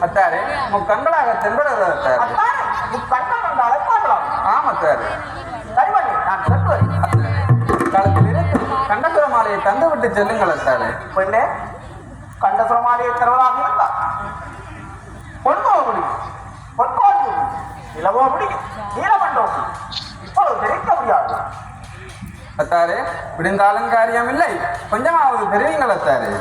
அத்தாரே முக்கண்களாக தென்படுகிறது அத்தாரே. முக்கண்கள் என்று அழைப்பார்களாம். ஆமா அத்தாரே. சரிவண்ணே, நான் செல்வேன். களத்தில் இருக்கும் கண்டசுர மாலையை தந்து விட்டு செல்லுங்கள் அத்தாரே. பெண்ணே, கண்டசுர மாலையை தருவதாக இருந்தா பொன்மோ முடியும், பொற்கோல் முடியும், நிலவோ முடியும், நீலமண்டோ இப்பொழுது தெரிவிக்க முடியாது அத்தாரே. விடுந்தாலும் காரியம் இல்லை, கொஞ்சமாவது தெரிவிங்கள் அத்தாரே.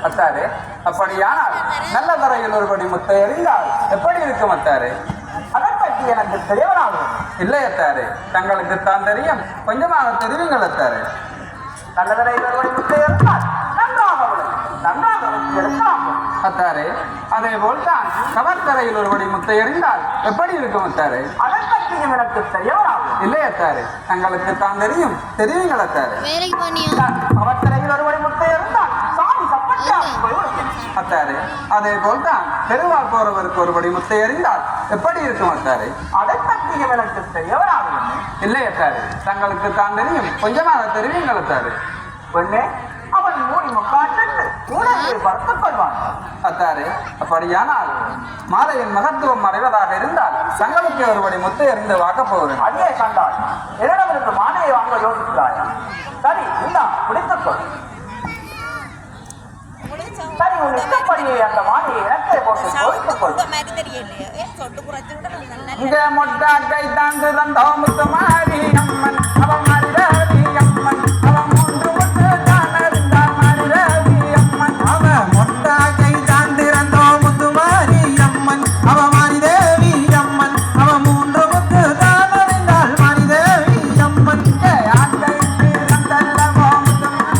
அத்தாரே. அப்படியானால் நல்ல தரையில் ஒருபடி முத்தை எறிந்தால் எப்படி இருக்கும் அத்தாரே? அதை பற்றி எனக்கு தெரியவனாகும். இல்லை அத்தாரே, தங்களுக்கு தான் தெரியும், கொஞ்சமாக தெரிவிங்கள் அத்தாரே. நல்ல தரையில் ஒருபடி முத்தை எறிந்தால் நன்றாக எடுக்கலாம் அத்தாரே. அதே போல்தான் கவர்த்தரையில் ஒருபடி முத்தை எறிந்தால் எப்படி இருக்கும் அத்தாரே? அதை பற்றியும் எனக்கு தெரியவனாகும். இல்லை அத்தாரே, தங்களுக்கு தான் தெரியும், தெரிவிங்கள் அத்தாரே. கவர்த்தரையில் ஒருபடி முத்தை எறிந்தால் அத்தாரே. அதே போல்தான் பெருவாள் போறவருக்கு ஒருபடி முத்தை எறிந்தால் எப்படி இருக்கும் அத்தாரே? அதை பற்றியும் எனக்கு தெரியவனாகும். இல்லை அத்தாரே, தங்களுக்கு தான் தெரியும், கொஞ்சமாக தெரிவிங்கள் அத்தாரே. பெண்ணே, அவன் மூடி முக்காற்று ஊழலை வளர்த்துக் கொள்வான் அத்தாரே. அப்படியானால் மாலையின் மகத்துவம் அடைவதாக இருந்தால் தங்களுக்கு ஒருபடி முத்தை எறிந்து வாக்கப் போகிறேன். அதே கண்டால் என்னிடமிருந்து மாலையை வாங்க யோசிக்கிறாயா? சரி, இந்த பிடித்துக்கொள். சரி, உன் இஷ்டப்படியை அந்த மாலையை எனக்கே போட்டு கொடுத்துக்கொள். இங்க மொட்டா கை தாண்டு தந்தோம் முத்துமாரி அம்மன் அவன் மருதவி அம்மன் அவன் மூன்று முத்து தான் இருந்தான் மருதவி அம்மன் அவன் மொட்டா கை தாண்டு தந்தோம் முத்துமாரி அம்மன் அவன் மருதவி அம்மன் அவன் மூன்று முத்து தான் இருந்தால் மருதவி அம்மன் ஆட்டைக்கு தந்தல்லவோ முத்துமாரி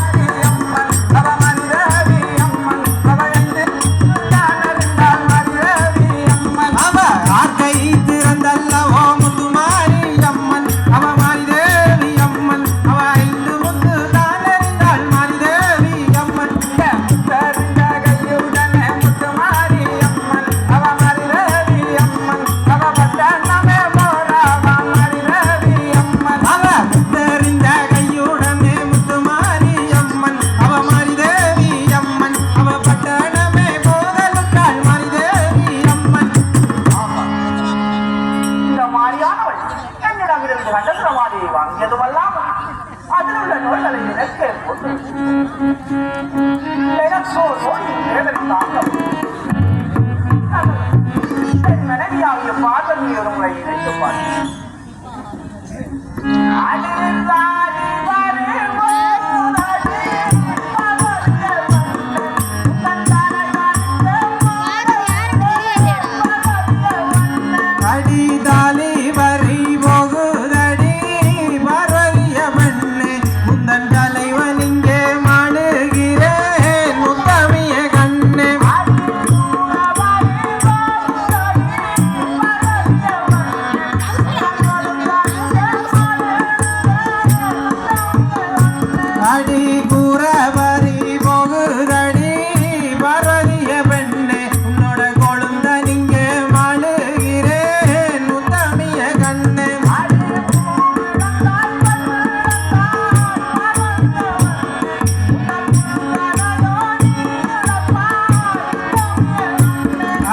அடி கூறவரி போகுதடி பரதிய பெண்ணே உன்னோட கொழுந்த நீங்க மாளுகிறேன் உத்தமிய கண்ணே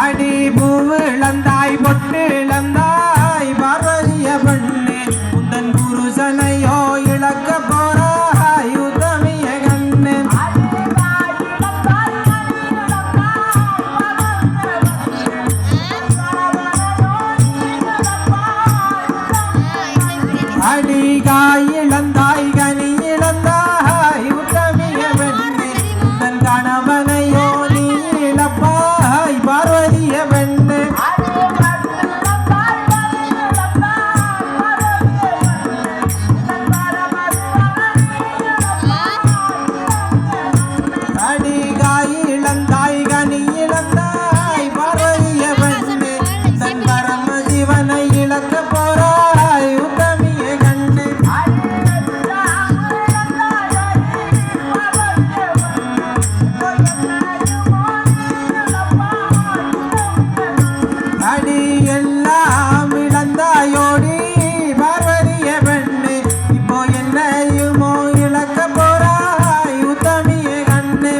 அடி பூவிழந்தாய் பொட்டிழந்தாய் பரதிய பெண்ணே உந்தன் புருஷனையோ இழக்க போறாய் உத்தமிய கண்ணே அடி காய் இழந்தாய் கனி இழந்தாய் உத்தமிய பெண்ணே உந்தன் கணவனையோ நீ இழப்பாய் பார்வதிய பெண்ணே அடி காய் இழந்தாய் கனி இழந்தாய் பார்வதிய பெண்ணே தன் பரம ஜீவனை இழக்க போறாய் உத்தமிய கண்ணே அடி எல்லாம் இழந்தாயோடி பார்வதிய பெண்ணே இப்போ என்னையுமோ இழக்க போறாய் உத்தமிய கண்ணே